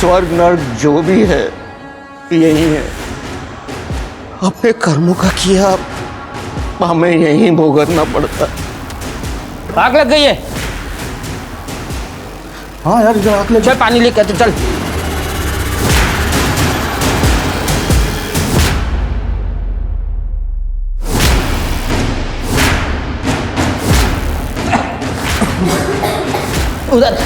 स्वर्ग नर्क जो भी है यही है। अपने कर्मों का किया हमें यही भुगतना पड़ता। आग लग गई है। हाँ यार इधर आग लग। चल पानी लेके आते चल। उधर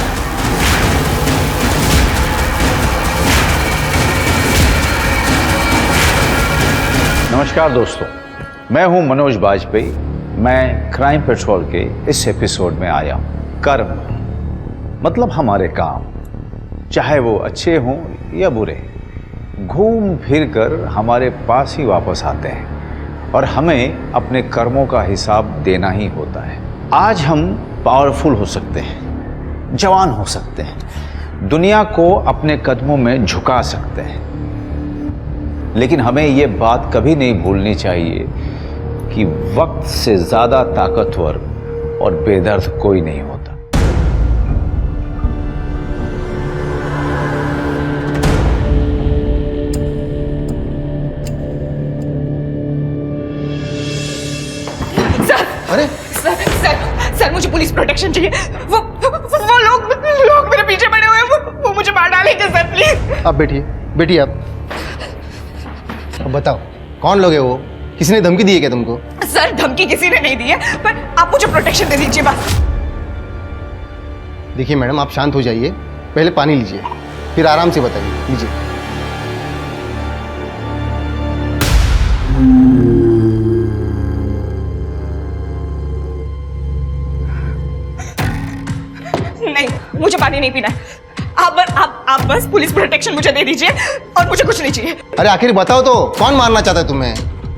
नमस्कार दोस्तों, मैं हूं मनोज बाजपेयी। मैं क्राइम पेट्रोल के इस एपिसोड में आया हूं। कर्म मतलब हमारे काम, चाहे वो अच्छे हों या बुरे, घूम फिर कर हमारे पास ही वापस आते हैं और हमें अपने कर्मों का हिसाब देना ही होता है। आज हम पावरफुल हो सकते हैं, जवान हो सकते हैं, दुनिया को अपने कदमों में झुका सकते हैं, लेकिन हमें ये बात कभी नहीं भूलनी चाहिए कि वक्त से ज़्यादा ताकतवर और बेदर्द कोई नहीं होता। अरे सर मुझे पुलिस प्रोटेक्शन चाहिए। वो लोग मेरे पीछे पड़े हुए हैं, वो मुझे मार डालेंगे सर प्लीज। आप बैठिए आप। अब बताओ कौन लोग है वो? किसने धमकी दी है क्या तुमको? सर धमकी किसी ने नहीं दी है, पर आप मुझे प्रोटेक्शन दे दीजिए बस। देखिए मैडम, आप शांत हो जाइए, पहले पानी लीजिए, फिर आराम से बताइए। लीजिए। नहीं, मुझे पानी नहीं पीना है। आप बस पुलिस प्रोटेक्शन मुझे दे दीजिए और मुझे कुछ नहीं चाहिए। अरे आखिर बताओ तो, कौन मारना चाहता है तुम्हें?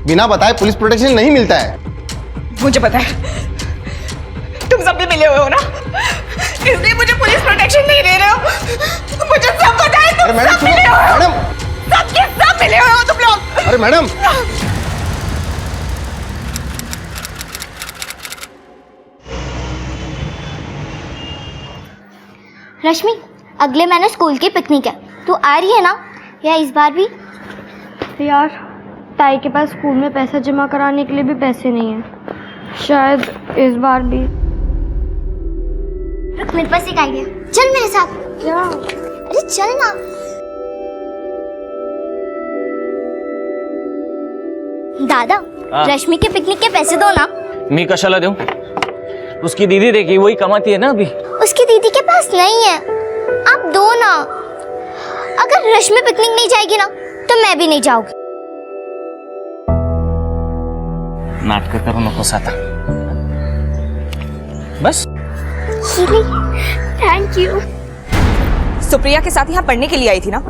बिना बताए पुलिस प्रोटेक्शन नहीं मिलता है। मुझे पता है, तुम सब भी मिले हुए हो ना, इसलिए मुझे पुलिस प्रोटेक्शन नहीं दे रहे हो। मुझे सब पता है, तुम सब मिले हुए हो। मैडम, सब मिले हुए हो तुम लोग। अरे मैडम, रश्मि, अगले महीने स्कूल की पिकनिक है, तू आ रही है ना? या इस बार भी? यार ताई के पास स्कूल में पैसा जमा कराने के लिए भी पैसे नहीं है, शायद इस बार भी। रुक, मेरे पास एक आइडिया। चल मेरे साथ। क्या? अरे चल ना। दादा, रश्मि के पिकनिक के पैसे दो ना। मी कशाला दूं? उसकी दीदी देखी, वही कमाती है ना अभी। उसकी दीदी के पास नहीं है, आप दो ना। अगर रश्मि पिकनिक नहीं जाएगी ना तो मैं भी नहीं जाऊंगी। नाटक करू नकोस आता। बस थैंक यू। सुप्रिया के साथ यहाँ पढ़ने के लिए आई थी ना,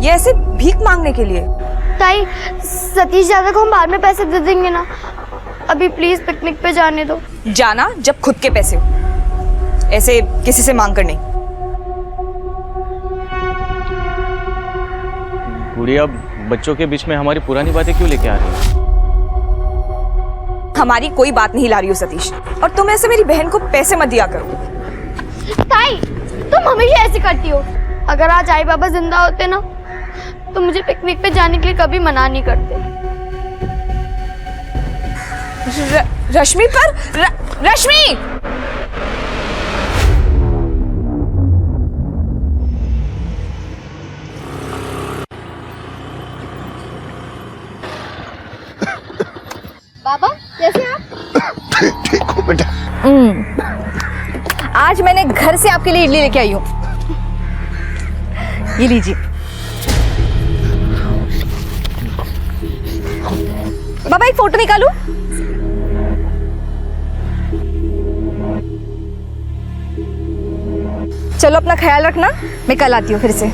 ये ऐसे भीख मांगने के लिए? ताई, सतीश दादा को हम बाद में पैसे दे देंगे ना, अभी प्लीज पिकनिक पे जाने दो। जाना जब खुद के पैसे हो, ऐसे किसी से मांग कर नहीं। गुड़िया, बच्चों के बीच में हमारी पुरानी बातें क्यों लेके आ रही है? हमारी कोई बात नहीं ला रही हो सतीश, और तुम ऐसे मेरी बहन को पैसे मत दिया करो। ताई, तुम हमेशा ऐसे करती हो। अगर आज आई बाबा जिंदा होते ना तो मुझे पिकनिक पे जाने के लिए कभी मना नहीं करते। रश्मि पर रश्मि! बाबा कैसे आप? ठीक हो बेटा? आज मैंने घर से आपके लिए इडली लेके आई हूँ, ये लीजिए। बाबा एक फोटो निकालूं? चलो अपना ख्याल रखना, मैं कल आती हूँ फिर से।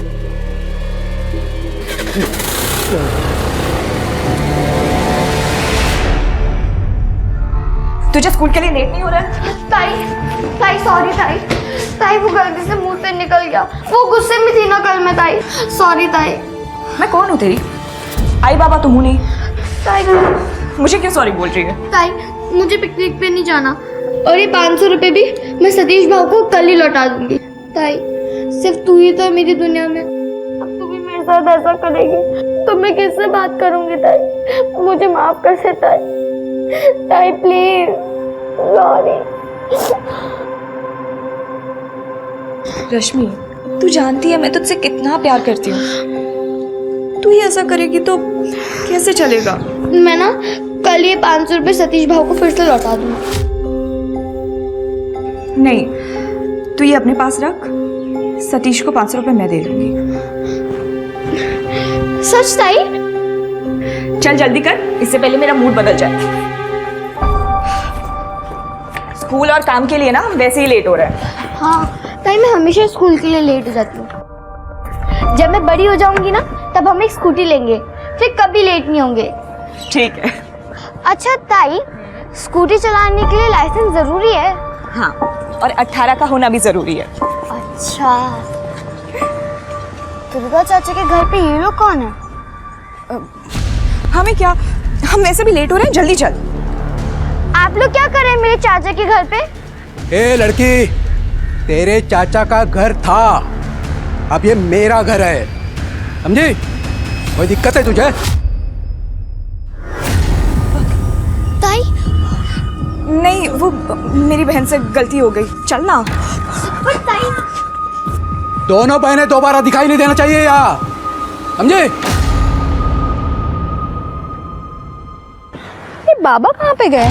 तुझे स्कूल के लिए लेट नहीं हो रहा है? ताई सॉरी ताई। ताई वो गलती से मुंह से निकल गया, वो गुस्से में थी ना कल मैं। ताई सॉरी ताई। मैं कौन हूँ तेरी? आई बाबा तो हूँ नहीं। ताई मुझे क्यों सॉरी बोल रही है? ताई मुझे पिकनिक पे नहीं जाना, और ये 500 रुपए भी मैं सतीश भाव को कल ही लौटा दूंगी। ताई सिर्फ तू ही तो है मेरी दुनिया में, साथ ऐसा करेगी तो मैं किससे बात करूंगी ताई? मुझे माफ कर दे ताई। ताई प्लीज, सॉरी। रश्मि, तू जानती है मैं तुझसे कितना प्यार करती हूँ। तू ही ऐसा करेगी तो कैसे चलेगा? मैं ना कल ये 500 रुपये सतीश भाव को फिर से लौटा दूंगी। नहीं, तू ये अपने पास रख। सतीश को 500 रुपये मैं दे दूंगी। सच ताई? चल जल्दी कर, इससे पहले मेरा मूड बदल जाए। स्कूल और काम के लिए ना हम वैसे ही लेट हो रहे हैं। हाँ ताई, मैं हमेशा स्कूल के लिए लेट हो जाती हूँ। जब मैं बड़ी हो जाऊंगी ना तब हम एक स्कूटी लेंगे, फिर कभी लेट नहीं होंगे। ठीक है। अच्छा ताई, स्कूटी चलाने के लिए लाइसेंस जरूरी है? हाँ, और 18 का होना भी जरूरी है। अच्छा, दुर्गा चाचा के घर पे ये लोग कौन है? हमें क्या, हम वैसे भी लेट हो रहे हैं, जल्दी चल। आप लोग क्या कर रहे हैं मेरे चाचा के घर पे? ए लड़की, तेरे चाचा का घर था, अब ये मेरा घर है, समझी? कोई दिक्कत है तुझे? ताई? नहीं, वो मेरी बहन से गलती हो गई। चल ना। ताई, दोनों बहनें दोबारा दिखाई नहीं देना चाहिए यार, समझे? बाबा कहाँ पे गए?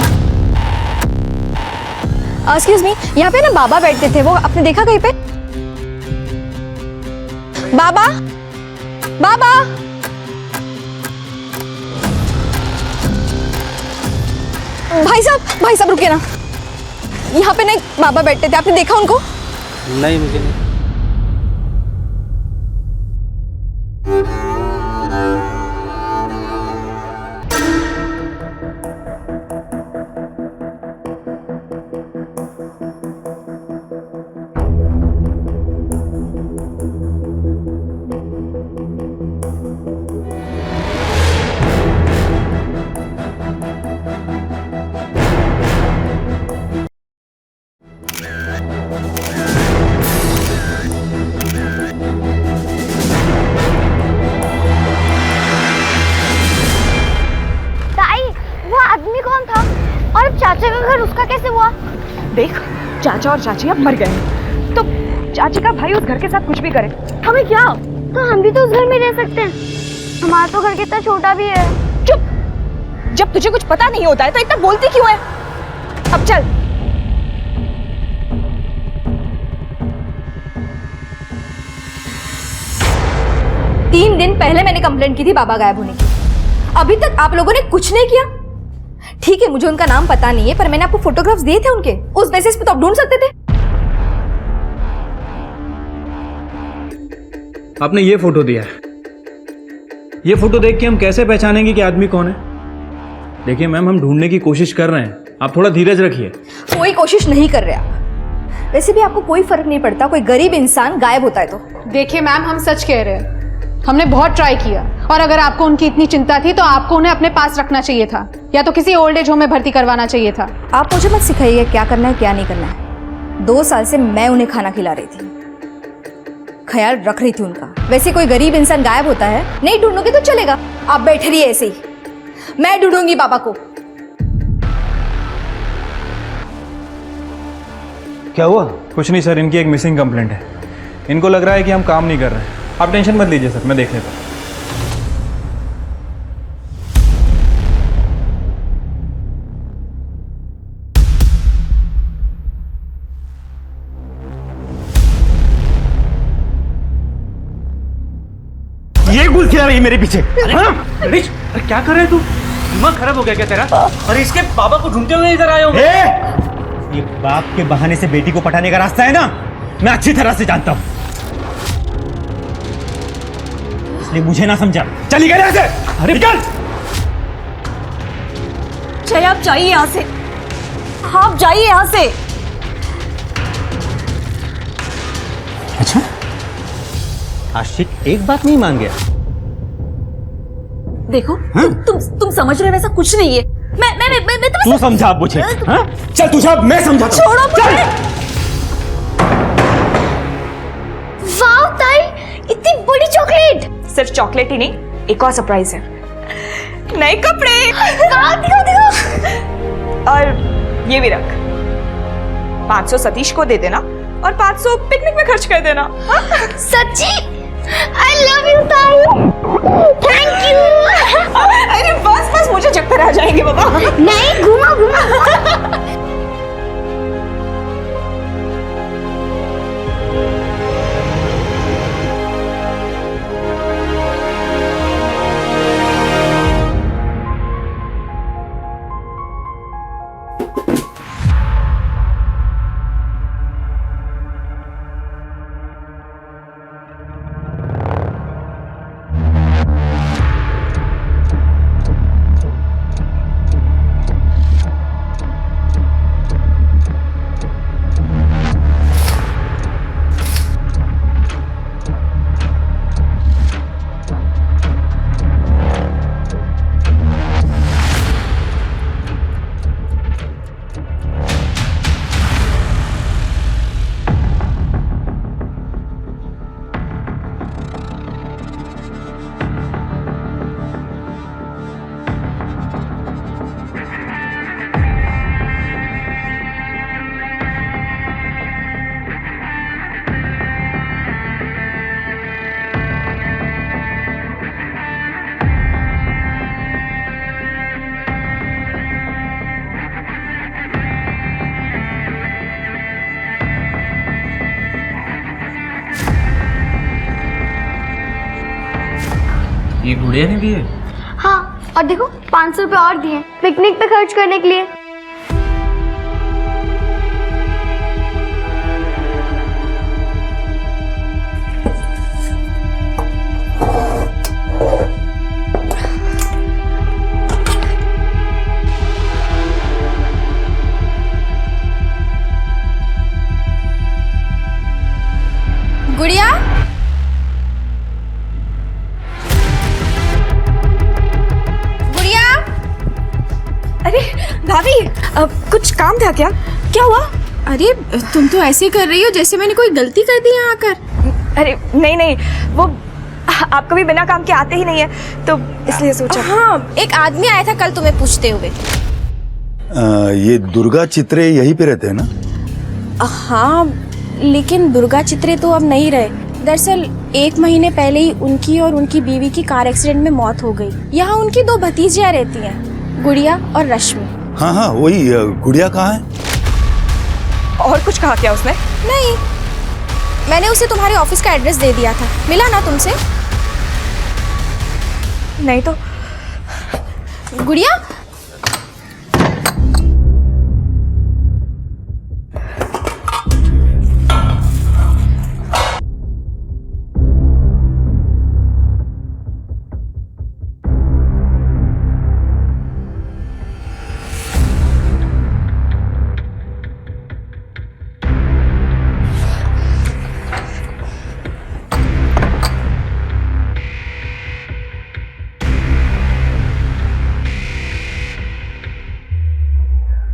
एक्सक्यूज मी, यहाँ पे ना बाबा बैठते थे, वो आपने देखा कहीं पे? बाबा, बाबा, भाई साहब रुकिए ना। यहाँ पे ना एक बाबा बैठते थे, आपने देखा उनको? नहीं, मुझे नहीं। चाचा का घर उसका कैसे हुआ? देख, चाचा और चाची अब मर गए हैं, तो चाची का भाई उस घर के साथ कुछ भी करे, हमें क्या? तो हम भी तो उस घर में रह सकते हैं, हमारा तो घर कितना छोटा भी है। चुप, जब तुझे कुछ पता नहीं होता है तो इतना बोलती क्यों है? अब चल। तीन दिन पहले मैंने कंप्लेंट की थी बाबा गायब होने की, अभी तक आप लोगों ने कुछ नहीं किया। ठीक है, मुझे उनका नाम पता नहीं है, पर मैंने आपको फोटोग्राफ्स दिए थे उनके, उस बेसिस पे तो आप ढूंढ सकते थे। आपने ये फोटो दिया है, ये फोटो देख के हम कैसे पहचानेंगे कि आदमी कौन है? देखिए मैम, हम ढूंढने की कोशिश कर रहे हैं, आप थोड़ा धीरज रखिए। कोई कोशिश नहीं कर रहे आप, वैसे भी आपको कोई फर्क नहीं पड़ता कोई गरीब इंसान गायब होता है तो। देखिए मैम, हम सच कह रहे हैं, हमने बहुत ट्राई किया, और अगर आपको उनकी इतनी चिंता थी तो आपको उन्हें अपने पास रखना चाहिए था, या तो किसी ओल्ड एज होम में भर्ती करवाना चाहिए था। आप मुझे मत सिखाइए क्या करना है क्या नहीं करना है। 2 साल से मैं उन्हें खाना खिला रही थी, ख्याल रख रही थी उनका। वैसे कोई गरीब इंसान गायब होता है, नहीं ढूंढोगे तो चलेगा, आप बैठे रहिए ऐसे ही, मैं ढूंढूंगी बाबा को। क्या हुआ? कुछ नहीं सर, इनकी एक मिसिंग कंप्लेंट है, इनको लग रहा है कि हम काम नहीं कर रहे हैं। आप टेंशन मत लीजिए सर, मैं देख लेता हूँ। ये घुस क्या रही मेरे पीछे? अरे क्या कर रहे तू? दिमाग खराब हो गया क्या तेरा? अरे इसके बाबा को ढूंढते हुए इधर आए हो? ये बाप के बहाने से बेटी को पटाने का रास्ता है ना, मैं अच्छी तरह से जानता हूं, इसलिए मुझे ना समझा। चली गए यहाँ से। अरे निकल। जय, आप जाइए यहाँ से, आप जाइए यहाँ से। अच्छा, आशिक एक बात नहीं मान गया। देखो, तुम समझ रहे वैसा कुछ नहीं है। मैं तू समझा मुझे? हाँ? चल तू जा, मैं समझाता हूं। छोड़ो मुझे। वाह ताई, इतनी बड़ी चॉकलेट। सिर्फ चॉकलेट ही नहीं, एक और सरप्राइज है, नए कपड़े। दिखो दिखो। और ये भी रख, 500 सतीश को दे देना और 500 पिकनिक में खर्च कर देना। सच्ची? I love you ताऊ। Thank you। अरे बस बस, मुझे चक्कर आ जाएंगे बाबा। नहीं, घुमा घुमा। ये गुड़िया ने दिए? हाँ, और देखो 500 रुपए और दिए पिकनिक पे खर्च करने के लिए। गुड़िया, अरे भाभी, कुछ काम था क्या? क्या हुआ? अरे तुम तो ऐसे कर रही हो जैसे मैंने कोई गलती कर दी यहाँ आकर। अरे नहीं नहीं, वो आप कभी बिना काम के आते ही नहीं है, तो इसलिए सोचा। हाँ, एक आदमी आया था कल तुम्हें पूछते हुए। ये दुर्गा चित्रे यहीं पे रहते हैं ना? हाँ, लेकिन दुर्गा चित्रे तो अब नहीं रहे। दरअसल 1 महीने पहले ही उनकी और उनकी बीवी की कार एक्सीडेंट में मौत हो गई। यहाँ उनकी 2 भतीजियाँ रहती हैं, गुड़िया और रश्मि। हाँ हाँ, वही गुड़िया कहाँ है? और कुछ कहा क्या उसने? नहीं, मैंने उसे तुम्हारे ऑफिस का एड्रेस दे दिया था। मिला ना तुमसे? नहीं तो। गुड़िया,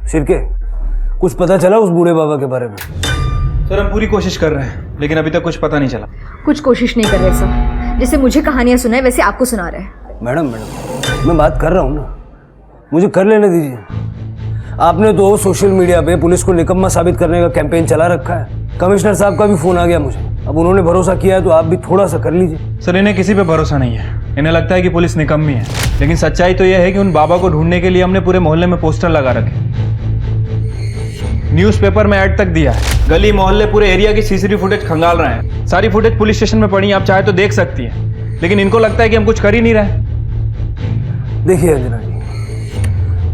शिरके, कुछ पता चला उस बूढ़े बाबा के बारे में? सर हम पूरी कोशिश कर रहे हैं, लेकिन अभी तक कुछ पता नहीं चला। कुछ कोशिश नहीं कर रहे सब, जैसे मुझे कहानियां सुनाए वैसे आपको सुना रहे हैं। मैडम, मैं बात कर रहा हूँ ना, मुझे कर लेने दीजिए। आपने तो सोशल मीडिया पे पुलिस को निकम्मा साबित करने का कैंपेन चला रखा है। कमिश्नर साहब का भी फोन आ गया मुझे। अब उन्होंने भरोसा किया है तो आप भी थोड़ा सा कर लीजिए। सर इन्हें किसी पे भरोसा नहीं है, इन्हें लगता है कि पुलिस निकम्मी है, लेकिन सच्चाई तो यह है कि उन बाबा को ढूंढने के लिए हमने पूरे मोहल्ले में पोस्टर लगा रखे, न्यूज़पेपर में ऐड तक दिया है, गली मोहल्ले पूरे एरिया की सीसीटीवी फुटेज खंगाल रहे हैं। सारी फुटेज पुलिस स्टेशन में पड़ी, आप चाहे तो देख सकती हैं, लेकिन इनको लगता है कि हम कुछ कर ही नहीं रहे। देखिए अंजना जी,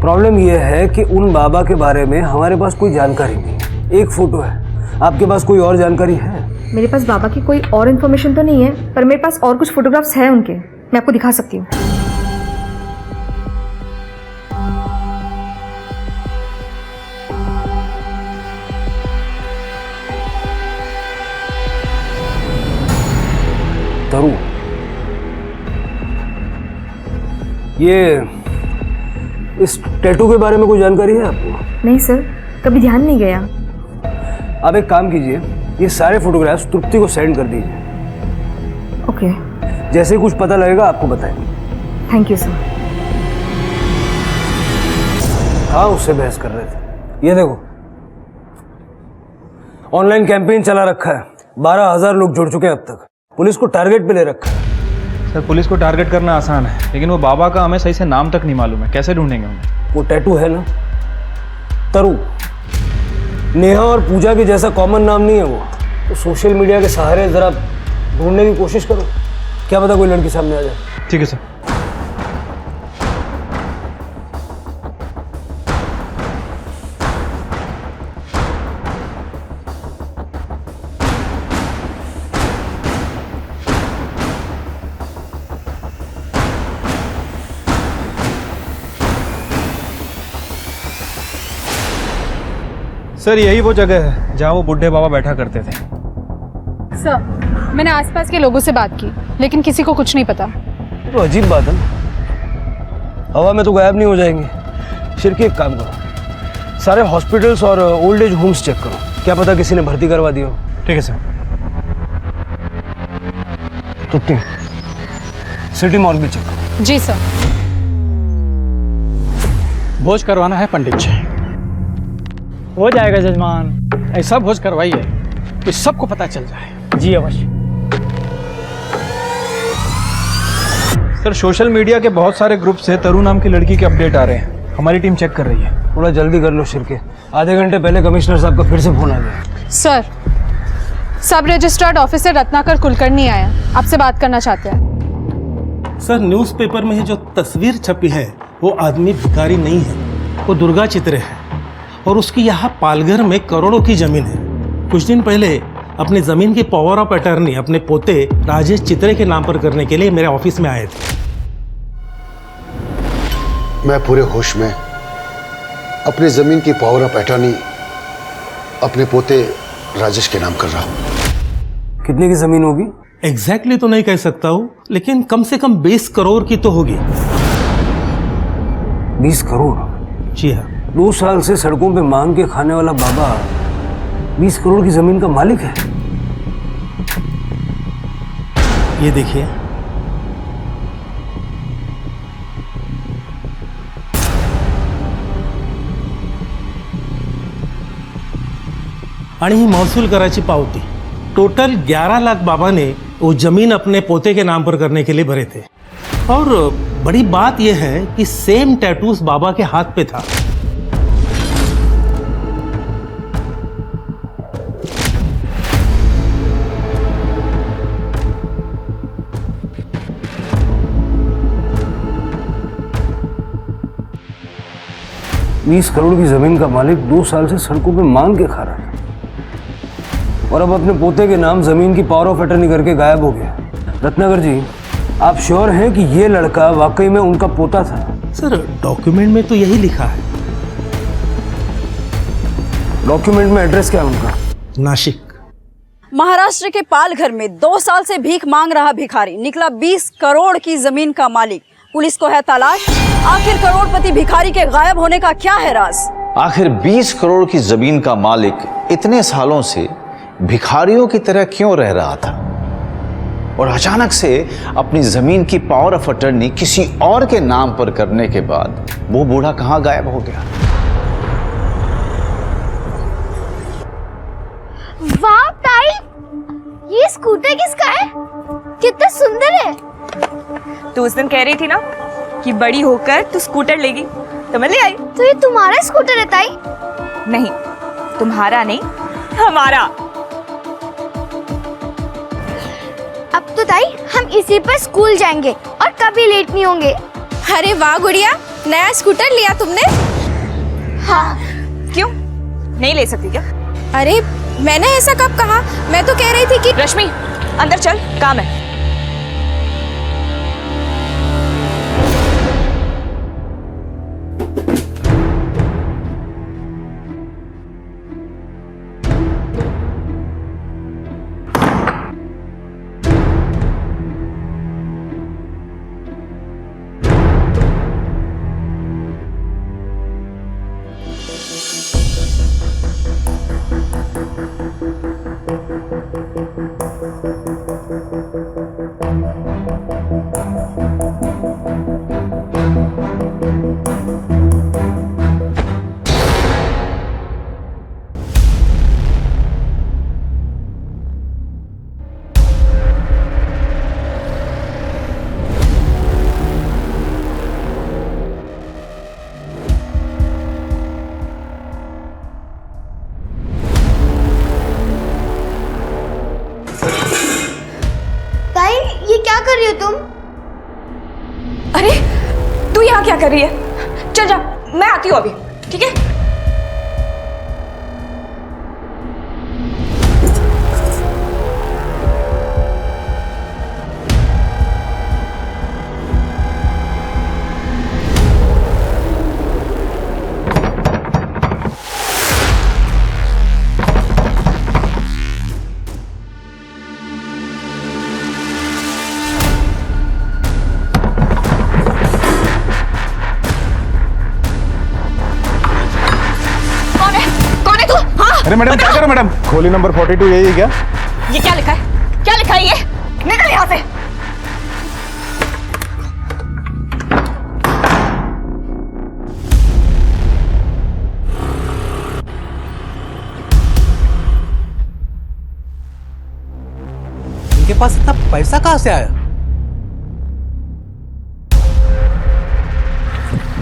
प्रॉब्लम यह है कि उन बाबा के बारे में हमारे पास कोई जानकारी नहीं। एक फोटो है, आपके पास कोई और जानकारी है? मेरे पास बाबा की कोई और इन्फॉर्मेशन तो नहीं है, पर मेरे पास और कुछ फोटोग्राफ्स हैं उनके, मैं आपको दिखा सकती हूँ। तरू, ये इस टैटू के बारे में कोई जानकारी है आपको? नहीं सर, कभी ध्यान नहीं गया। आप एक काम कीजिए, ये सारे फोटोग्राफ्स तृप्ति को सेंड कर दीजिए। ओके। जैसे ही कुछ पता लगेगा आपको बताएंगे। Thank you sir. हाँ, उससे बहस कर रहे थे। ये देखो, ऑनलाइन कैंपेन चला रखा है, 12,000 लोग जुड़ चुके हैं अब तक। पुलिस को टारगेट पे ले रखा है। सर पुलिस को टारगेट करना आसान है, लेकिन वो बाबा का हमें सही से नाम तक नहीं मालूम है, कैसे ढूंढेंगे उन्हें? वो टैटू है ना, तरु, नेहा और पूजा के जैसा कॉमन नाम नहीं है वो। तो सोशल मीडिया के सहारे जरा ढूंढने की कोशिश करो, क्या पता कोई लड़की सामने आ जाए। ठीक है सर। सर यही वो जगह है जहाँ वो बुढ़े बाबा बैठा करते थे। सर मैंने आसपास के लोगों से बात की, लेकिन किसी को कुछ नहीं पता। तो अजीब बात है ना, हवा में तो गायब नहीं हो जाएंगे। शिरके एक काम करो, सारे हॉस्पिटल्स और ओल्ड एज होम्स चेक करो, क्या पता किसी ने भर्ती करवा दिया हो। ठीक है सर। तुत्ती, सिटी मॉल भी चेक करो। जी सर। भोज करवाना है पंडित जी। हो जाएगा जजमान। ऐसा भोज करवाइए कि सबको पता चल जाए। जी अवश्य। सर सोशल मीडिया के बहुत सारे ग्रुप से तरु नाम की लड़की के अपडेट आ रहे हैं, हमारी टीम चेक कर रही है। थोड़ा जल्दी कर लो शिरके, आधे घंटे पहले कमिश्नर साहब का फिर से फोन आ गया। सर, सब रजिस्टर्ड ऑफिसर रत्नाकर कुलकर्णी आया, आपसे बात करना चाहते हैं। सर न्यूज़पेपर में जो तस्वीर छपी है वो आदमी भिखारी नहीं है, वो दुर्गा चित्रे है और उसकी यहाँ पालघर में करोड़ों की जमीन है। कुछ दिन पहले अपनी जमीन की पावर ऑफ अटर्नी अपने पोते राजेश चित्रे के नाम पर करने के लिए मेरे ऑफिस में आए थे। मैं पूरे होश में अपनी जमीन की पावर ऑफ अटर्नी अपने पोते राजेश के नाम कर रहा हूं। कितने की जमीन होगी? एग्जैक्टली तो नहीं कह सकता हूं, लेकिन कम से कम 20 करोड़ की तो होगी। 20 करोड़? जी हाँ। 2 साल से सड़कों पे मांग के खाने वाला बाबा 20 करोड़ की जमीन का मालिक है। ये देखिए, आणि ही महसूल कराची पावती। टोटल 11 लाख बाबा ने वो जमीन अपने पोते के नाम पर करने के लिए भरे थे। और बड़ी बात यह है कि सेम टैटूज बाबा के हाथ पे था। बीस करोड़ की जमीन का मालिक 2 साल से सड़कों पे मांग के खा रहा है और अब अपने पोते के नाम जमीन की पावर ऑफ अटर्नी करके गायब हो गया। रत्नाकर जी, आप श्योर हैं कि ये लड़का वाकई में उनका पोता था? सर डॉक्यूमेंट में तो यही लिखा है। डॉक्यूमेंट में एड्रेस क्या है उनका? नासिक। महाराष्ट्र के पालघर में 2 साल से भीख मांग रहा भिखारी निकला 20 करोड़ की जमीन का मालिक। पुलिस को है तलाश, आखिर करोड़पति भिखारी के गायब होने का क्या है राज? आखिर 20 करोड़ की जमीन का मालिक इतने सालों से भिखारियों की तरह क्यों रह रहा था और अचानक से अपनी जमीन की पावर ऑफ अटर्नी किसी और के नाम पर करने के बाद वो बूढ़ा कहां गायब हो गया? वाह ताई, ये स्कूटर किसका है? कितना सुंदर है। तू उस दिन कह रही थी ना कि बड़ी होकर तू स्कूटर लेगी, तो मैं ले आई। तो ये तुम्हारा स्कूटर है ताई? नहीं, तुम्हारा नहीं, हमारा। अब तो ताई हम इसी पर स्कूल जाएंगे और कभी लेट नहीं होंगे। अरे वाह गुड़िया, नया स्कूटर लिया तुमने? हाँ। क्यों नहीं ले सकती क्या? अरे मैंने ऐसा कब कहा? मैं तो कह रही थी कि रश्मि अंदर चल, काम है। कर रही हो तुम? अरे तू यहाँ क्या कर रही है? चल जा, मैं आती हूँ अभी, ठीक है? अरे मैडम क्या करो मैडम? खोली नंबर 42 यही है क्या? ये क्या लिखा है? क्या लिखा है ये? निकल यहाँ से। इनके पास इतना पैसा कहाँ से आया?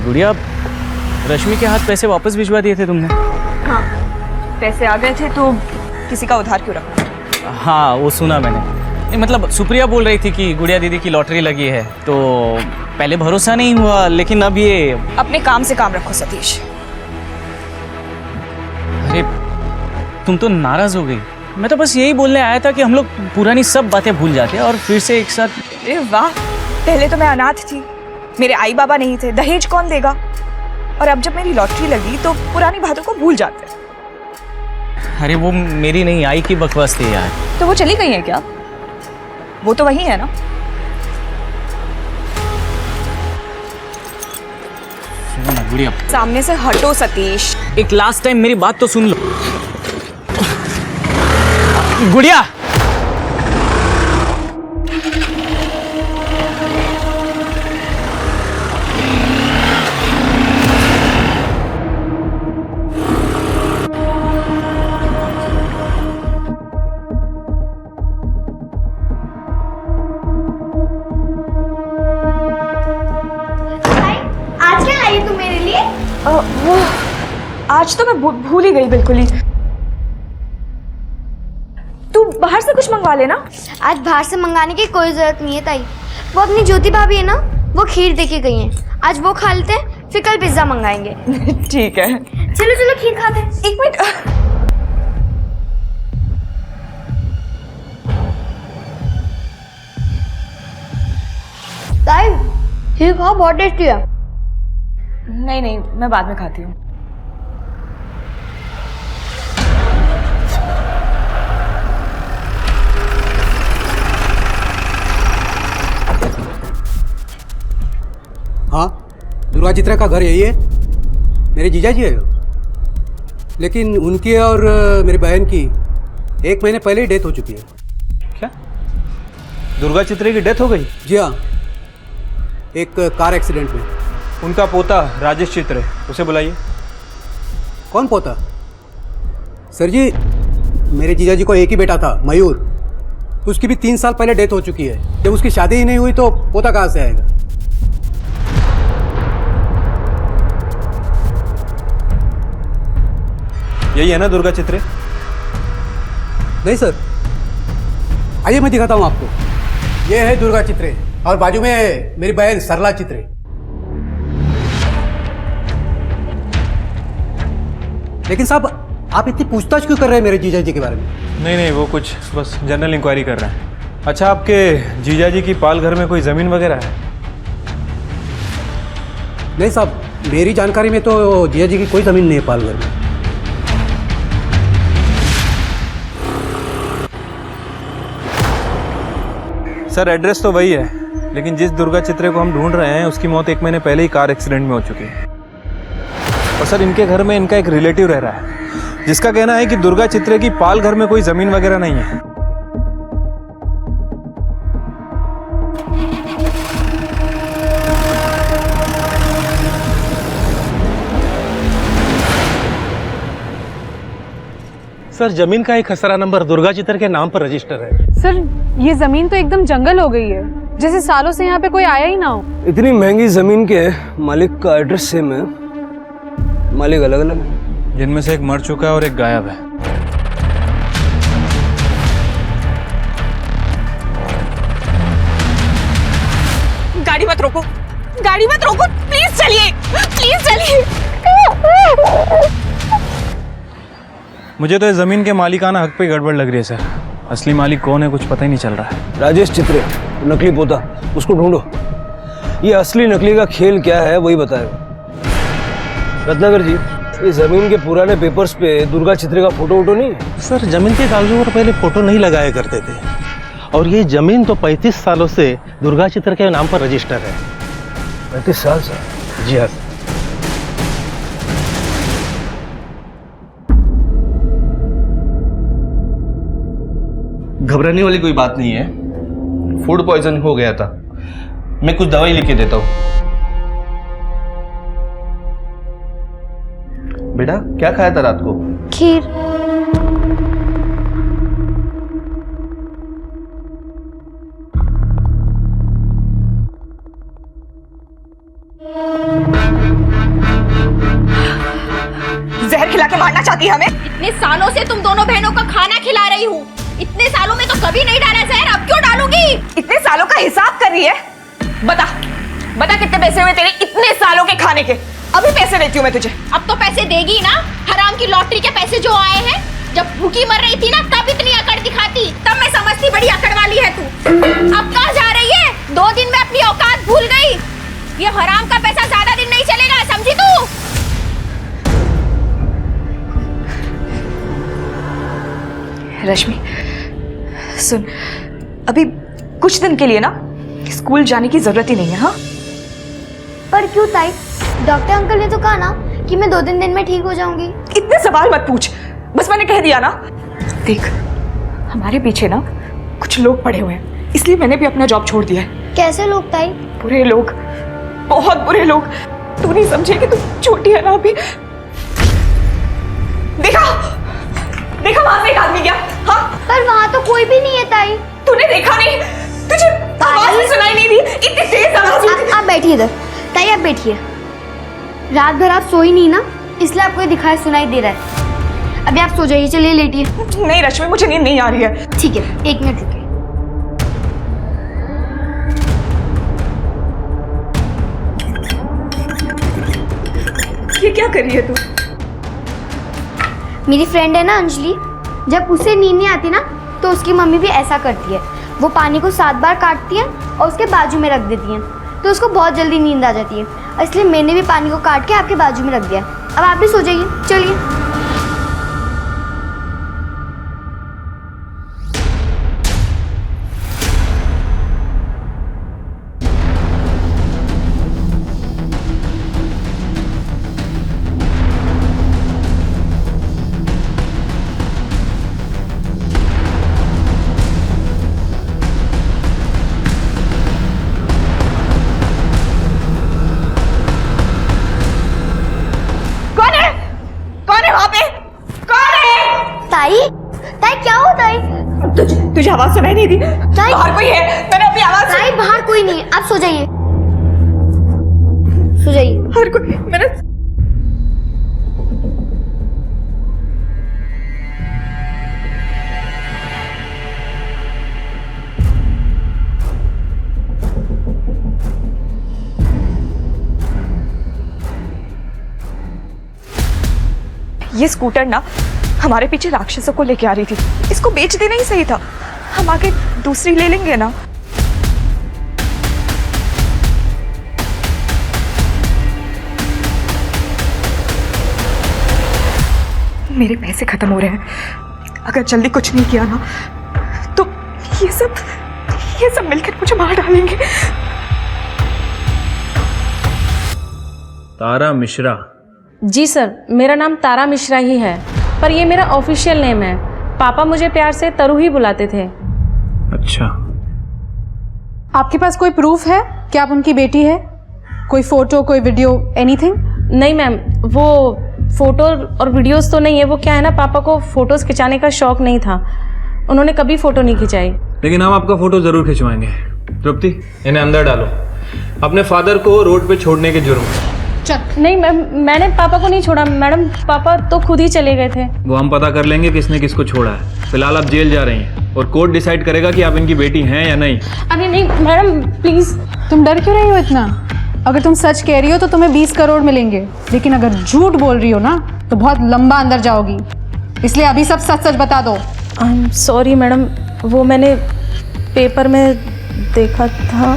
गुड़िया, रश्मि के हाथ पैसे वापस भिजवा दिए थे तुमने? हाँ, पैसे आ गए थे तो किसी का उधार क्यों रखा? हाँ, वो सुना मैंने। नहीं, मतलब सुप्रिया बोल रही थी कि गुड़िया दीदी की लॉटरी लगी है, तो पहले भरोसा नहीं हुआ, लेकिन अब ये... अपने काम से काम रखो सतीश। अरे तुम तो नाराज हो गई। मैं तो बस यही बोलने आया था कि हम लोग पुरानी सब बातें भूल जाते हैं और फिर से एक साथ... अरे वाह, पहले तो मैं अनाथ थी, मेरे आई बाबा नहीं थे, दहेज कौन देगा? और अब जब मेरी लॉटरी लगी तो पुरानी बातों को भूल जाते हैं। अरे वो मेरी नहीं, आई की बकवास थी यार। तो वो चली गई है क्या? वो तो वही है ना? सुनो ना गुड़िया, सामने से हटो सतीश। एक लास्ट टाइम मेरी बात तो सुन लो। गुड़िया, आज क्या लाई तू मेरे लिए? वो आज तो मैं भूल ही गई बिल्कुल ही। तू बाहर से कुछ मंगवा लेना। आज बाहर से मंगाने की कोई जरूरत नहीं है ताई। वो अपनी ज्योति भाभी है ना, वो खीर देके गई हैं। आज वो खा लेते हैं, फिर कल पिज्जा मंगाएंगे। ठीक है, चलो चलो खीर खाते हैं। एक मिनट। ताई खीर खाओ, बहुत टेस्टी है। नहीं नहीं, मैं बाद में खाती हूँ। हाँ, दुर्गा चित्रा का घर यही है। मेरे जीजा जी है, लेकिन उनकी और मेरी बहन की 1 महीने पहले ही डेथ हो चुकी है। क्या? दुर्गा चित्रे की डेथ हो गई? जी हाँ, एक कार एक्सीडेंट में। उनका पोता राजेश चित्रे, उसे बुलाइए। कौन पोता? सर जी, मेरे जीजा जी को एक ही बेटा था, मयूर। उसकी भी 3 साल पहले डेथ हो चुकी है। जब उसकी शादी ही नहीं हुई तो पोता कहाँ से आएगा? यही है ना दुर्गा चित्रे? नहीं सर, आइए मैं दिखाता हूँ आपको। ये है दुर्गा चित्रे और बाजू में है मेरी बहन सरला चित्रे। लेकिन साहब, आप इतनी पूछताछ क्यों कर रहे हैं मेरे जीजा जी के बारे में? नहीं नहीं, वो कुछ बस जनरल इंक्वायरी कर रहे हैं। अच्छा, आपके जीजा जी की पाल घर में कोई ज़मीन वगैरह है? नहीं साहब, मेरी जानकारी में तो जीजा जी की कोई ज़मीन नहीं है पाल घर में। सर, एड्रेस तो वही है, लेकिन जिस दुर्गा चित्रे को हम ढूंढ रहे हैं उसकी मौत 1 महीने पहले ही कार एक्सीडेंट में हो चुकी है। और सर, इनके घर में इनका एक रिलेटिव रह रहा है, जिसका कहना है कि दुर्गा चित्रे की पाल घर में कोई ज़मीन वगैरह नहीं है। सर, जमीन का एक खसरा नंबर दुर्गा चित्र के नाम पर रजिस्टर है। सर, ये जमीन तो एकदम जंगल हो गई है, जैसे सालों से यहाँ पे कोई आया ही ना हो। इतनी महंगी जमीन के मालिक का एड्रेस सेम है, मालिक अलग अलग है। जिनमें से एक मर चुका है और एक गायब है। मत रोको, गाड़ी मत रोको, प्लीज चलिए, प्लीज चलिए। मुझे तो इस जमीन के मालिकाना हक पे गड़बड़ लग रही है सर। असली मालिक कौन है कुछ पता ही नहीं चल रहा है। राजेश चित्रे, नकली पोता, उसको ढूंढो। ये असली नकली का खेल क्या है वही बताएगा। रत्नाकर जी, इस जमीन के पुराने पेपर्स पे दुर्गा चित्रे का फोटो वोटो नहीं है? सर जमीन के कागजों पर पहले फोटो नहीं लगाया करते थे, और ये जमीन तो 35 सालों से दुर्गा चित्र के नाम पर रजिस्टर है। 35 साल से? जी हाँ। घबराने वाली कोई बात नहीं है, फूड पॉइजन हो गया था। मैं कुछ दवाई लिख के देता हूँ। बेटा क्या खाया था रात को? खीर। जहर खिला के मारना चाहती है हमें? इतने सालों से तुम दोनों बहनों को खाना खिला रही हूँ, इतने सालों में तो कभी नहीं डाला जहर, अब क्यों डालूंगी? इतने सालों का हिसाब कर रही है? बता बता कितने पैसे हुए तेरे इतने सालों के खाने के? अभी पैसे देती हूँ मैं तुझे। अब तो पैसे देगी ना, हराम की लॉटरी के पैसे जो आए हैं। जब भूखी मर रही थी ना तब इतनी अकड़ दिखाती, तब मैं समझती बड़ी अकड़ वाली है तू। अब कहाँ जा रही है? 2 दिन में अपनी औकात भूल गई। ये हराम का पैसा ज्यादा दिन नहीं चलेगा, समझी तू? रश्मि सुन, अभी कुछ दिन के लिए ना स्कूल जाने की जरूरत ही नहीं है। हाँ पर क्यों ताई? डॉक्टर अंकल ने तो कहा ना कि मैं 2-3 दिन में ठीक हो जाऊंगी। इतने सवाल मत पूछ, बस मैंने कह दिया ना। देख हमारे पीछे ना कुछ लोग पड़े हुए हैं, इसलिए मैंने भी अपना जॉब छोड़ दिया है। कैसे लोग ताई? बुरे लोग, बहुत बुरे लोग। तू नहीं समझेगी, तू छोटी है ना अभी। देखा देखा वहां से एक आदमी गया। हाँ पर वहां तो कोई भी नहीं है ताई। तूने देखा नहीं? तुझे आवाज भी सुनाई नहीं दी? इतनी तेज आवाज। आप बैठिए इधर ताई, आप बैठिए। रात भर आप सोई नहीं ना, इसलिए आपको दिखाई सुनाई दे रहा है। अभी आप सो जाइए, चलिए लेटिए। नहीं रश्मि, मुझे नींद नहीं आ रही है। ठीक है, 1 मिनट रुकिए। ये क्या कर रही है तू? मेरी फ्रेंड है ना अंजलि, जब उसे नींद नहीं आती ना तो उसकी मम्मी भी ऐसा करती है। वो पानी को 7 बार काटती है और उसके बाजू में रख देती है, तो उसको बहुत जल्दी नींद आ जाती है। इसलिए मैंने भी पानी को काट के आपके बाजू में रख दिया। अब आप भी सो जाइए, चलिए। तुझे आवाज सुनाई नहीं दी? बाहर कोई है? मैंने अभी आवाज सुनी। बाहर कोई नहीं है, आप सो जाइए, सो जाइए। बाहर कोई? मैंने ये स्कूटर ना हमारे पीछे राक्षसों को लेके आ रही थी। इसको बेच देना ही सही था, हम आगे दूसरी ले लेंगे ना। मेरे पैसे खत्म हो रहे हैं, अगर जल्दी कुछ नहीं किया ना तो ये सब मिलकर मुझे मार डालेंगे। तारा मिश्रा? जी सर, मेरा नाम तारा मिश्रा ही है, पर ये मेरा ऑफिशियल नेम है। पापा मुझे प्यार से तरू ही बुलाते थे। अच्छा। आपके पास कोई प्रूफ है कि आप उनकी बेटी है? कोई फोटो, कोई वीडियो, एनीथिंग? नहीं मैम, वो फोटो और वीडियोस तो नहीं है। वो क्या है ना, पापा को फोटोज खिंचाने का शौक नहीं था, उन्होंने कभी फोटो नहीं खिंचाई। लेकिन हम आपका फोटो जरूर खिंचवाएंगे। तृप्ति, इन्हें अंदर डालो, अपने फादर को रोड पे छोड़ने के जुर्म में। नहीं मैम, मैंने पापा को नहीं छोड़ा मैडम, पापा तो खुद ही चले गए थे। वो हम पता कर लेंगे किसने किसको छोड़ा है। फिलहाल आप जेल जा रही हैं और कोर्ट डिसाइड करेगा कि आप इनकी बेटी हैं या नहीं। अरे नहीं मैडम, प्लीज। तुम डर क्यों रही हो इतना? अगर तुम सच कह रही हो तो तुम्हें 20 करोड़ मिलेंगे, लेकिन अगर झूठ बोल रही हो ना तो बहुत लंबा अंदर जाओगी। इसलिए अभी सब सच सच बता दो। आई एम सॉरी मैडम, वो मैंने पेपर में देखा था।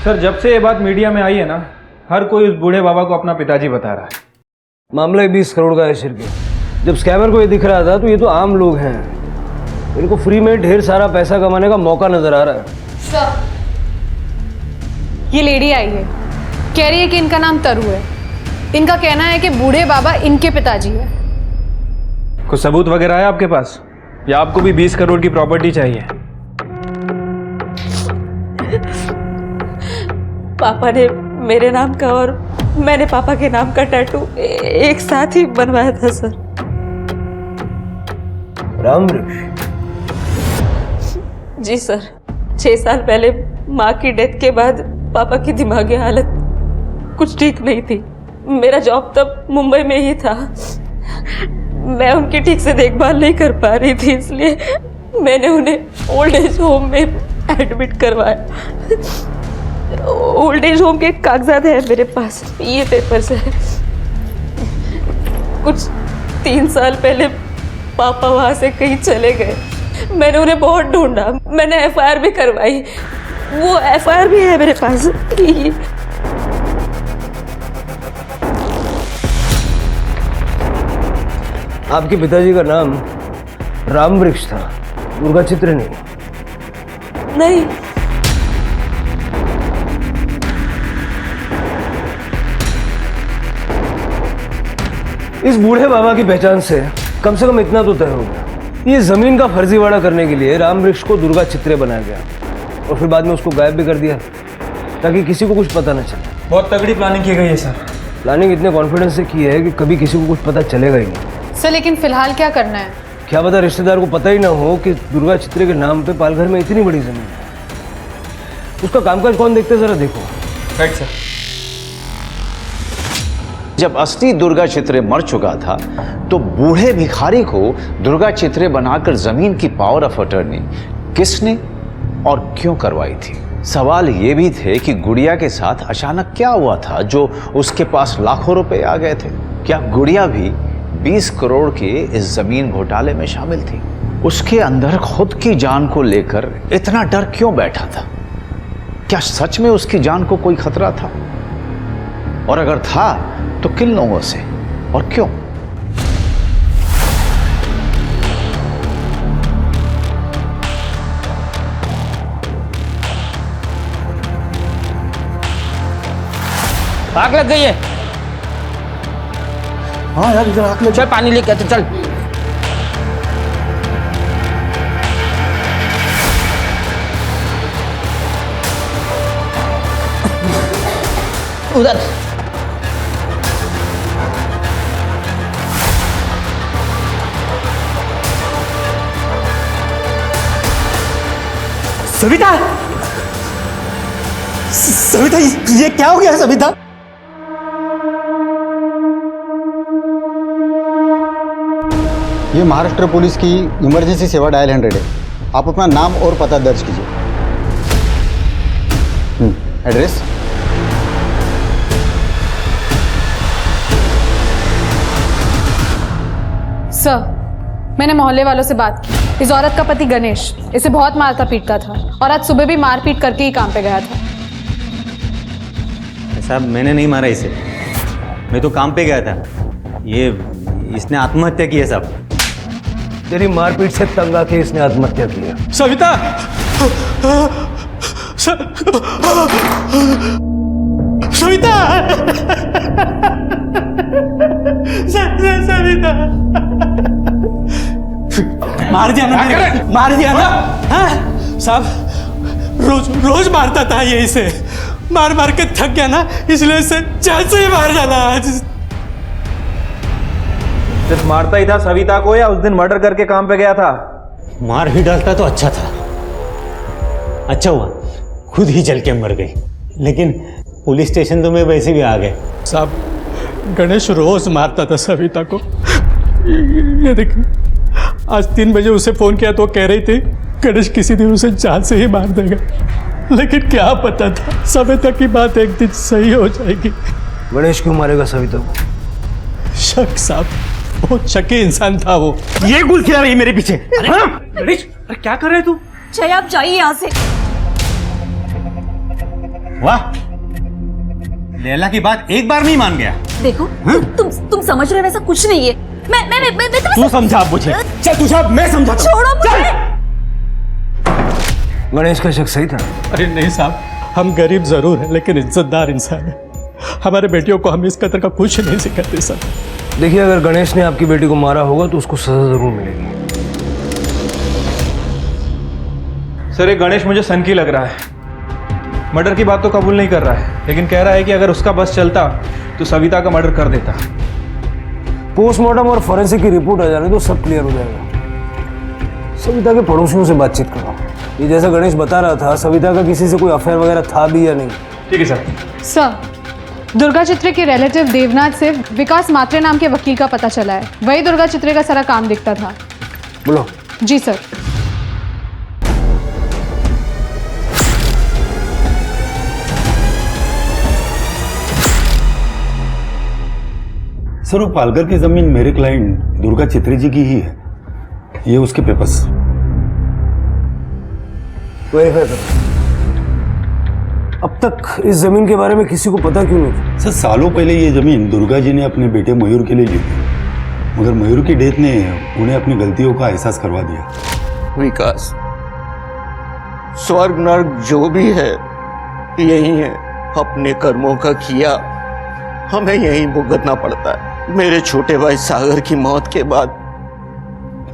सर, जब से ये बात मीडिया में आई है ना, हर कोई उस बूढ़े बाबा को अपना पिताजी बता रहा है। मामला 20 करोड़ का है शिरके। जब स्कैमर को ये दिख रहा था तो ये तो आम लोग हैं, इनको फ्री में ढेर सारा पैसा कमाने का मौका नजर आ रहा है। सर, ये लेडी आई है, कह रही है कि इनका नाम तरु है। इनका कहना है कि बूढ़े बाबा इनके पिताजी है। कुछ सबूत वगैरह है आपके पास, या आपको भी 20 करोड़ की प्रॉपर्टी चाहिए? पापा ने मेरे नाम का और मैंने पापा के नाम का टैटू एक साथ ही बनवाया था सर। रामवृक्ष? जी सर, 6 साल पहले माँ की डेथ के बाद पापा की दिमागी हालत कुछ ठीक नहीं थी। मेरा जॉब तब मुंबई में ही था, मैं उनकी ठीक से देखभाल नहीं कर पा रही थी, इसलिए मैंने उन्हें ओल्ड एज होम में एडमिट करवाया। ओल्ड एज होम के कागजात हैं मेरे पास, ये पेपर्स है। कुछ 3 साल पहले पापा वहाँ से कहीं चले गए, मैंने उन्हें बहुत ढूंढा, मैंने FIR भी करवाई, वो FIR भी है मेरे पास। आपके पिताजी का नाम रामवृक्ष था, दुर्गा चित्र नहीं? नहीं। इस बूढ़े बाबा की पहचान से कम इतना तो तय हो गया, ये जमीन का फर्जीवाड़ा करने के लिए रामवृक्ष को दुर्गा चित्रे बनाया गया और फिर बाद में उसको गायब भी कर दिया ताकि किसी को कुछ पता न चले। बहुत तगड़ी प्लानिंग की गई है सर। प्लानिंग इतने कॉन्फिडेंस से की है कि कभी किसी को कुछ पता चलेगा ही नहीं। सर, लेकिन फिलहाल क्या करना है? क्या पता रिश्तेदार को पता ही ना हो कि दुर्गा चित्रे के नाम पे पालघर में इतनी बड़ी जमीन है। उसका कामकाज कौन देखते, जरा देखो। Right sir. जब असली दुर्गा चित्रे मर चुका था तो बूढ़े भिखारी को दुर्गा चित्रे बनाकर जमीन की पावर ऑफ अटर्नी किसने और क्यों करवाई थी? सवाल ये भी थे कि गुड़िया के साथ अचानक क्या हुआ था जो उसके पास लाखों रुपए आ गए थे? क्या गुड़िया भी 20 करोड़ के इस जमीन घोटाले में शामिल थी? उसके अंदर खुद की जान को लेकर इतना डर क्यों बैठा था? क्या सच में उसकी जान को कोई खतरा था? और अगर था तो किन लोगों से और क्यों? आग लग गई है। हाँ यार, इधर आग लग। चल पानी लेके आते, चल। उधर सविता, सविता, ये क्या हो गया सविता? ये महाराष्ट्र पुलिस की इमरजेंसी सेवा डायल 100 है। आप अपना नाम और पता दर्ज कीजिए। एड्रेस? सर, मैंने मोहल्ले वालों से बात की। इस औरत का पति गणेश इसे बहुत मारता पीटता था और आज सुबह भी मारपीट करके ही काम पे गया था। साहब, मैंने नहीं मारा इसे, मैं तो काम पे गया था। ये इसने आत्महत्या की है साहब। तेरी मारपीट से तंग आके इसने आत्महत्या की है। सविता, सविता, सविता, मार दिया ना, मार दिया ना। हाँ साहब, रोज मारता था ये इसे, मार मार के थक गया ना, इसलिए इसे जान से ही मार डाला आज। सिर्फ मारता ही था सविता को, या उस दिन मर्डर करके काम पे गया था? मार ही डालता तो अच्छा था, अच्छा हुआ खुद ही जल के मर गई। लेकिन पुलिस स्टेशन तो मैं वैसे भी आ गए। साहब, गणेश रोज मारता था सविता को। ये देखिए, आज 3 बजे उसे फोन किया तो कह रही थी गणेश किसी दिन उसे जान से ही मार देगा, लेकिन क्या पता था सविता की बात एक दिन सही हो जाएगी। गणेश क्यों मारेगा सविता को? शक साहब, बहुत शकी इंसान था वो। ये गुल खिला रही मेरे पीछे। गणेश, अरे क्या कर रहे तू? जय आप जाइए यहाँ से। वाह, लैला की बात एक बार नहीं मान गया। देखो तुम समझ रहे हो वैसा कुछ नहीं है। मैं तू समझा मुझे। चल तू साहब, मैं समझाता हूं। छोड़ो मुझे। गणेश का शक सही था। अरे नहीं साहब, हम गरीब जरूर हैं लेकिन इज्जतदार इंसान है। हमारे बेटियों को हम इस कदर का कुछ नहीं सिखाते सर। देखिए, अगर गणेश ने आपकी बेटी को मारा होगा तो उसको सजा जरूर मिलेगी। सर, ये गणेश मुझे सनकी लग रहा है। मर्डर की बात तो कबूल नहीं कर रहा है, लेकिन कह रहा है कि अगर उसका बस चलता तो सविता का मर्डर कर देता। पोस्टमार्टम और फॉरेंसिक की रिपोर्ट आ जाने तो सब क्लियर हो जाएगा। सविता के पड़ोसियों से बातचीत करो। ये जैसा गणेश बता रहा था, सविता का किसी से कोई अफेयर वगैरह था भी या नहीं? ठीक है सर। सर, दुर्गा चित्रे के रिलेटिव देवनाथ से विकास मात्रे नाम के वकील का पता चला है। वही दुर्गा चित्रे का सारा काम दिखता था। बोलो। जी सर। सर, वो पालघर की जमीन मेरे क्लाइंट दुर्गा चित्रे जी की ही है। ये उसके पेपर्स। वेरीफाई करो। अब तक इस जमीन के बारे में किसी को पता क्यों नहीं था? सर, सालों पहले ये जमीन दुर्गा जी ने अपने बेटे मयूर के लिए ली थी, मगर मयूर की डेथ ने उन्हें अपनी गलतियों का एहसास करवा दिया। विकास, स्वर्ग नर्क जो भी है यही है। अपने कर्मों का किया हमें यही भुगतना पड़ता है। मेरे छोटे भाई सागर की मौत के बाद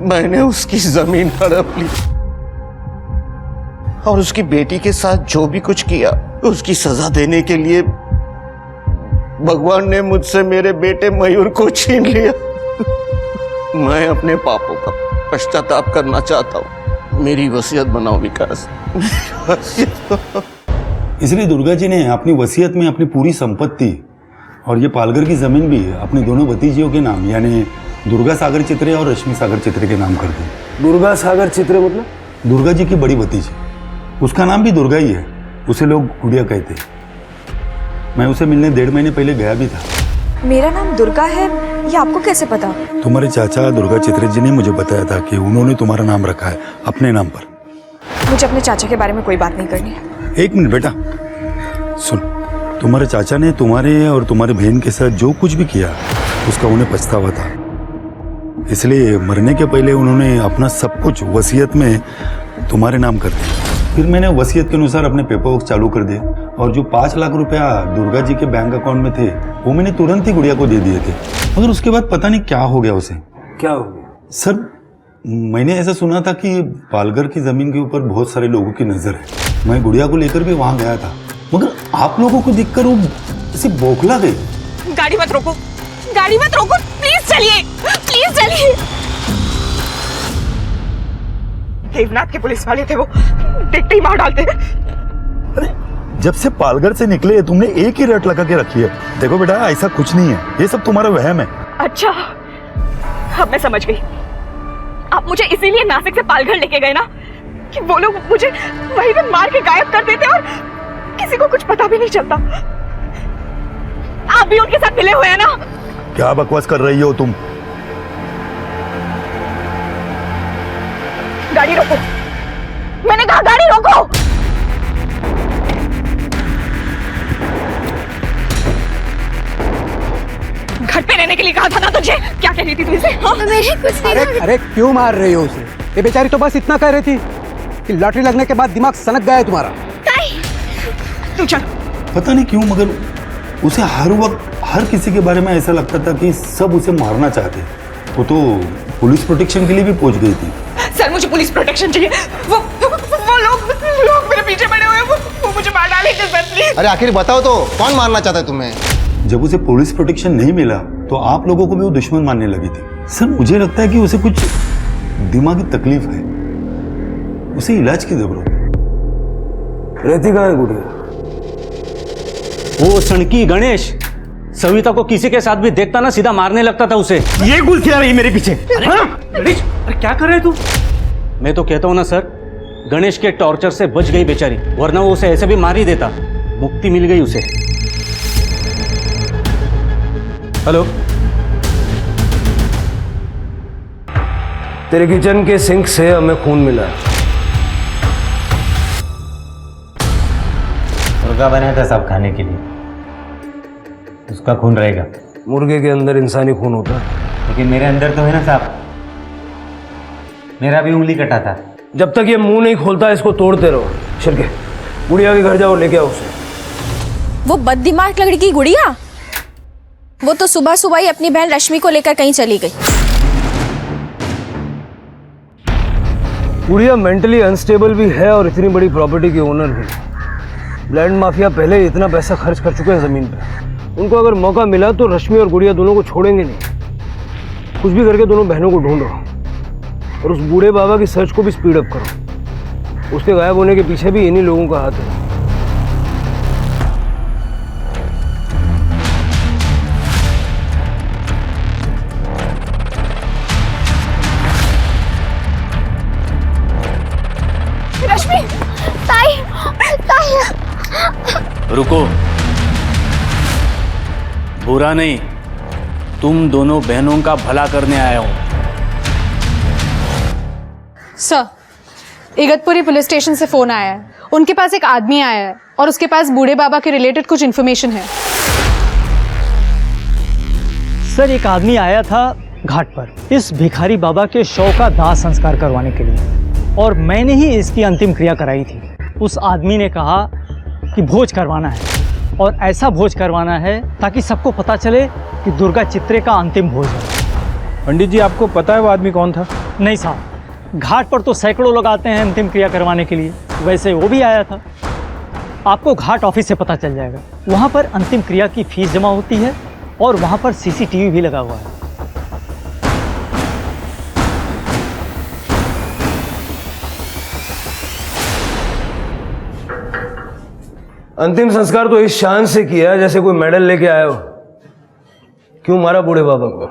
मैंने उसकी जमीन हड़प ली और उसकी बेटी के साथ जो भी कुछ किया उसकी सजा देने के लिए भगवान ने मुझसे मेरे बेटे मयूर को छीन लिया। मैं अपने पापों का पश्चाताप करना चाहता हूं। मेरी वसीयत बनाओ विकास। इसलिए दुर्गा जी ने अपनी वसीयत में अपनी पूरी संपत्ति और ये पालघर की जमीन भी अपने दोनों भतीजियों के नाम, यानी दुर्गा सागर चित्रे और रश्मि सागर चित्रे के नाम कर दी। दुर्गा सागर चित्रे मतलब? दुर्गा जी की बड़ी भतीजी। उसका नाम भी दुर्गा ही है। उसे लोग गुड़िया कहते। मैं उसे मिलने 1.5 महीने पहले गया भी था। मेरा नाम दुर्गा है, ये आपको कैसे पता? तुम्हारे चाचा दुर्गा चित्रे जी ने मुझे बताया था कि उन्होंने तुम्हारा नाम रखा है अपने नाम पर। मुझे अपने चाचा के बारे में कोई बात नहीं करनी है। 1 मिनट बेटा, सुन। तुम्हारे चाचा ने तुम्हारे और तुम्हारी बहन के साथ जो कुछ भी किया उसका उन्हें पछतावा था। इसलिए मरने के पहले उन्होंने अपना सब कुछ वसीयत में तुम्हारे नाम कर दिया। फिर मैंने वसीयत के अनुसार अपने पेपर वर्क चालू कर दिए और जो 5 लाख रुपया दुर्गा जी के बैंक अकाउंट में थे वो मैंने तुरंत ही गुड़िया को दे दिए थे। मगर उसके बाद पता नहीं क्या हो गया उसे। क्या हो गया? सर, मैंने ऐसा सुना था कि पालघर की जमीन के ऊपर बहुत सारे लोगों की नजर है। मैं गुड़िया को लेकर भी वहां गया था, मगर आप लोगों को देखकर वो ऐसे बौखला गई। गाड़ी मत रोको, गाड़ी मत रोको, प्लीज चलिए, प्लीज चलिए। देवनाथ के पुलिस वाले थे, वो देखते ही मार डालते। अरे, जब से पालघर से निकले तुमने एक ही रट लगा के रखी है। देखो बेटा, ऐसा कुछ नहीं है, ये सब तुम्हारा वहम है। अच्छा, अब मैं समझ गई। आप मुझे इसीलिए नासिक से पालघर लेके गए ना, कि वो लोग मुझे वहीं पे मार के गायब कर देते और किसी को कुछ पता भी नहीं चलता। आप भी उनके साथ मिले हुए हैं ना? क्या बकवास कर रही हो तुम? गाड़ी रोको, मैंने कहा गाड़ी रोको। घर पे रहने के लिए कहा था ना तुझे। क्या कह रही थी तू इसे? मेरे कुछ नहीं। अरे क्यों मार रही हो उसे? ये बेचारी तो बस इतना कह रही थी कि लॉटरी लगने के बाद दिमाग सनक गया है तुम्हारा। तू चल। पता नहीं क्यों, मगर उसे हर वक्त हर किसी के बारे में ऐसा लगता था कि सब उसे मारना चाहते। वो तो पुलिस प्रोटेक्शन के लिए भी पहुंच गई थी। सर, मुझे पुलिस प्रोटेक्शन चाहिए। वो लोग मेरे पीछे पड़े हुए हैं, वो मुझे मार डालेंगे सर, प्लीज। अरे आखिर बताओ तो, कौन मारना चाहता है तुम्हें? जब उसे पुलिस प्रोटेक्शन नहीं मिला तो आप लोगों को भी वो दुश्मन मानने लगी थी। सर, मुझे लगता है कि उसे कुछ दिमागी तकलीफ है, उसे इलाज की जरूरत है। रहती कहाँ है गुड़िया? वो सनकी गणेश सविता को किसी के साथ भी देखता ना सीधा मारने लगता था उसे। ये गुल खिला रही मेरे पीछे। अरे क्या कर रहे तू? मैं तो कहता हूँ ना सर, गणेश के टॉर्चर से बच गई बेचारी, वरना वो उसे ऐसे भी मार ही देता। मुक्ति मिल गई उसे। हेलो, तेरे किचन के सिंक से हमें खून मिला है। मुर्गा बनाया था सब खाने के लिए, उसका खून रहेगा। मुर्गे के अंदर इंसानी खून होता है, लेकिन मेरे अंदर तो है ना साहब, मेरा भी उंगली कटा था। जब तक ये मुंह नहीं खोलता इसको तोड़ते रहो। चल के गुड़िया के घर जाओ, लेके आओ उसे। वो बददिमाग लड़की की गुड़िया, वो तो सुबह सुबह ही अपनी बहन रश्मि को लेकर कहीं चली गई। गुड़िया मेंटली अनस्टेबल भी है और इतनी बड़ी प्रॉपर्टी की ओनर भी। लैंड माफिया पहले इतना पैसा खर्च कर चुके हैं जमीन पे। उनको अगर मौका मिला तो रश्मि और गुड़िया दोनों को छोड़ेंगे नहीं। कुछ भी करके दोनों बहनों को ढूंढो और उस बूढ़े बाबा की सर्च को भी स्पीड अप करो। उसके गायब होने के पीछे भी इन्हीं लोगों का हाथ है। रश्मि, ताई, ताई। रुको, बुरा नहीं, तुम दोनों बहनों का भला करने आया हो। सर, इगतपुरी पुलिस स्टेशन से फोन आया है। उनके पास एक आदमी आया है और उसके पास बूढ़े बाबा के रिलेटेड कुछ इन्फॉर्मेशन है। सर, एक आदमी आया था घाट पर इस भिखारी बाबा के शव का दाह संस्कार करवाने के लिए, और मैंने ही इसकी अंतिम क्रिया कराई थी। उस आदमी ने कहा कि भोज करवाना है, और ऐसा भोज करवाना है ताकि सबको पता चले कि दुर्गा चित्रे का अंतिम भोज है। पंडित जी, आपको पता है वो आदमी कौन था? नहीं साहब, घाट पर तो सैकड़ों लोग आते हैं अंतिम क्रिया करवाने के लिए, वैसे वो भी आया था। आपको घाट ऑफिस से पता चल जाएगा। वहाँ पर अंतिम क्रिया की फीस जमा होती है और वहाँ पर CCTV भी लगा हुआ है। अंतिम संस्कार तो इस शान से किया जैसे कोई मेडल लेके आया हो। क्यों मारा बूढ़े बाबा को?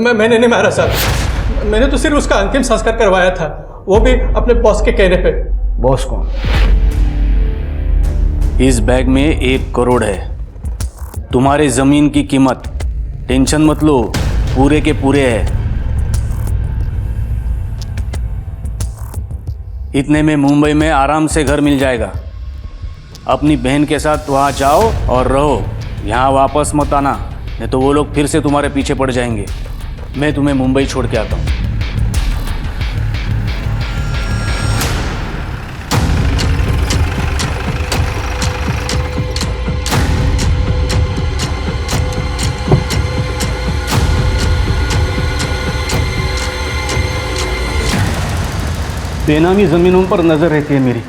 मैंने नहीं मारा साहब, मैंने तो सिर्फ उसका अंतिम संस्कार करवाया था, वो भी अपने बॉस के कहने पे। बॉस कौन? इस बैग में 1 करोड़ है। तुम्हारे जमीन की कीमत, टेंशन मत लो, पूरे के पूरे है। इतने में मुंबई में आराम से घर मिल जाएगा। अपनी बहन के साथ वहाँ जाओ और रहो, यहाँ वापस मत आना, नहीं तो वो लोग फिर से तुम्हारे पीछे पड़ जाएंगे। मैं तुम्हें मुंबई छोड़ के आता हूँ। बेनामी ज़मीनों पर नज़र रहती है मेरी,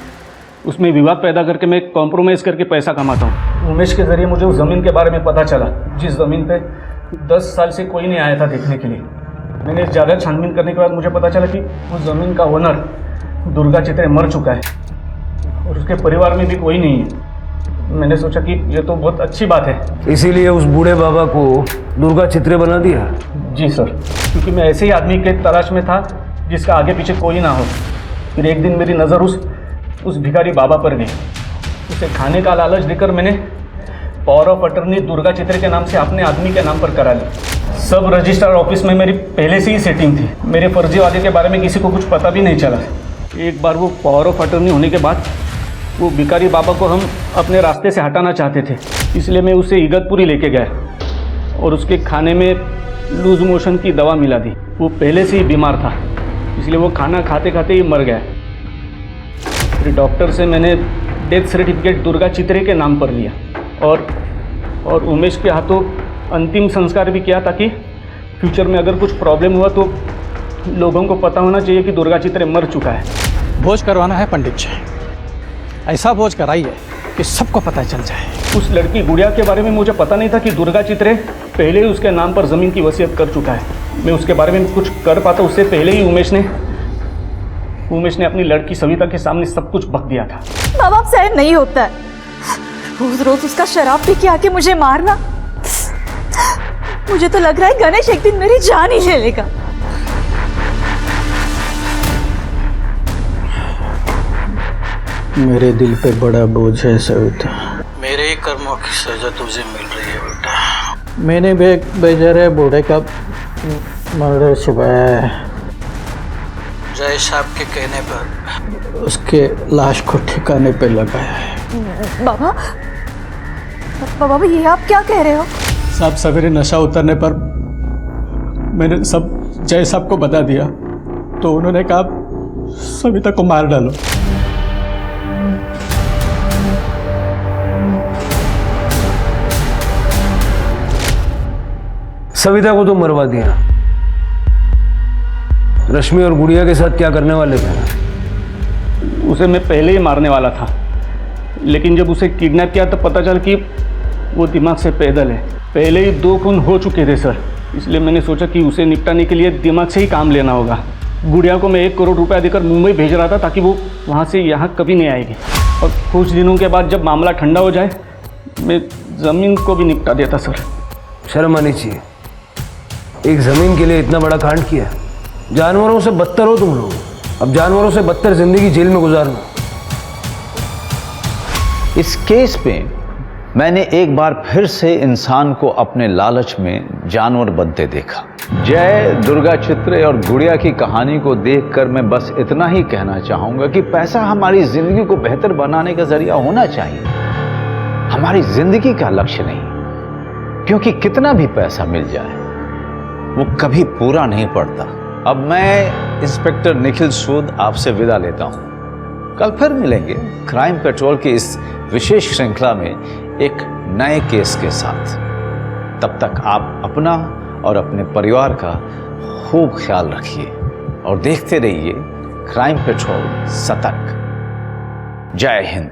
उसमें विवाद पैदा करके मैं कॉम्प्रोमाइज़ करके पैसा कमाता हूँ। उमेश के ज़रिए मुझे उस ज़मीन के बारे में पता चला, जिस ज़मीन पे 10 साल से कोई नहीं आया था देखने के लिए। मैंने ज़्यादा छानबीन करने के बाद मुझे पता चला कि उस ज़मीन का ओनर दुर्गा चित्रे मर चुका है और उसके परिवार में भी कोई नहीं है। मैंने सोचा कि ये तो बहुत अच्छी बात है, इसीलिए उस बूढ़े बाबा को दुर्गा चित्रे बना दिया। जी सर, क्योंकि मैं ऐसे ही आदमी के तलाश में था जिसका आगे पीछे कोई ना हो। फिर एक दिन मेरी नज़र उस भिखारी बाबा पर गई। उसे खाने का लालच देकर मैंने पावर ऑफ अटर्नी दुर्गा चित्रे के नाम से अपने आदमी के नाम पर करा ली। सब रजिस्ट्रार ऑफिस में मेरी पहले से ही सेटिंग थी। मेरे फर्जी वादे के बारे में किसी को कुछ पता भी नहीं चला। एक बार वो पावर ऑफ अटर्नी होने के बाद वो भिखारी बाबा को हम अपने रास्ते से हटाना चाहते थे, इसलिए मैं उसे इगतपुरी लेके गया और उसके खाने में लूज मोशन की दवा मिला दी। वो पहले से ही बीमार था, इसलिए वो खाना खाते खाते ही मर गया। फिर डॉक्टर से मैंने डेथ सर्टिफिकेट दुर्गा चित्रे के नाम पर लिया और उमेश के हाथों अंतिम संस्कार भी किया, ताकि फ्यूचर में अगर कुछ प्रॉब्लम हुआ तो लोगों को पता होना चाहिए कि दुर्गा चित्रे मर चुका है। भोज करवाना है पंडित जी, ऐसा भोज कराइए कि सबको पता चल जाए। उस लड़की गुड़िया के बारे में मुझे पता नहीं था कि दुर्गा चित्रे पहले ही उसके नाम पर ज़मीन की वसीयत कर चुका है। मैं उसके बारे में कुछ कर पाता उससे पहले ही उमेश ने अपनी लड़की सविता के सामने सब कुछ बक दिया था। माँ बाप सहन नहीं होता है, रोज रोज उसका शराब पी के आके मुझे मारना। मुझे तो लग रहा है गणेश एक दिन मेरी जान ही ले लेगा। मेरे दिल पे बड़ा बोझ है सविता। मेरे ही कर्मों की सजा तुझे मिल रही है बेटा। मैंने भी एक बेचारे बूढ़े का मर्डर छुपाया है। जय साहब के कहने पर उसके लाश को ठिकाने पे लगाया है। बाबा बाबा ये आप क्या कह रहे हो? साहब सवेरे नशा उतरने पर मैंने सब जय साहब को बता दिया, तो उन्होंने कहा सविता को मार डालो। सविता को तो मरवा दिया, रश्मि और गुड़िया के साथ क्या करने वाले थे? उसे मैं पहले ही मारने वाला था, लेकिन जब उसे किडनैप किया तो पता चल कि वो दिमाग से पैदल है। पहले ही 2 खून हो चुके थे सर, इसलिए मैंने सोचा कि उसे निपटाने के लिए दिमाग से ही काम लेना होगा। गुड़िया को मैं 1 करोड़ रुपया देकर मुंबई भेज रहा था ताकि वो वहाँ से यहाँ कभी नहीं आएगी, और कुछ दिनों के बाद जब मामला ठंडा हो जाए मैं ज़मीन को भी निपटा देता सर। शर्म आनी चाहिए, एक जमीन के लिए इतना बड़ा कांड किया। जानवरों से बदतर हो तुम लोग, अब जानवरों से बदतर जिंदगी जेल में गुजारना। इस केस पे मैंने एक बार फिर से इंसान को अपने लालच में जानवर बनते देखा। जय, दुर्गा चित्रे और गुड़िया की कहानी को देखकर मैं बस इतना ही कहना चाहूंगा कि पैसा हमारी जिंदगी को बेहतर बनाने का जरिया होना चाहिए, हमारी जिंदगी का लक्ष्य नहीं। क्योंकि कितना भी पैसा मिल जाए वो कभी पूरा नहीं पड़ता। अब मैं इंस्पेक्टर निखिल सूद आपसे विदा लेता हूं। कल फिर मिलेंगे क्राइम पेट्रोल की इस विशेष श्रृंखला में एक नए केस के साथ। तब तक आप अपना और अपने परिवार का खूब ख्याल रखिए और देखते रहिए क्राइम पेट्रोल सतर्क। जय हिंद।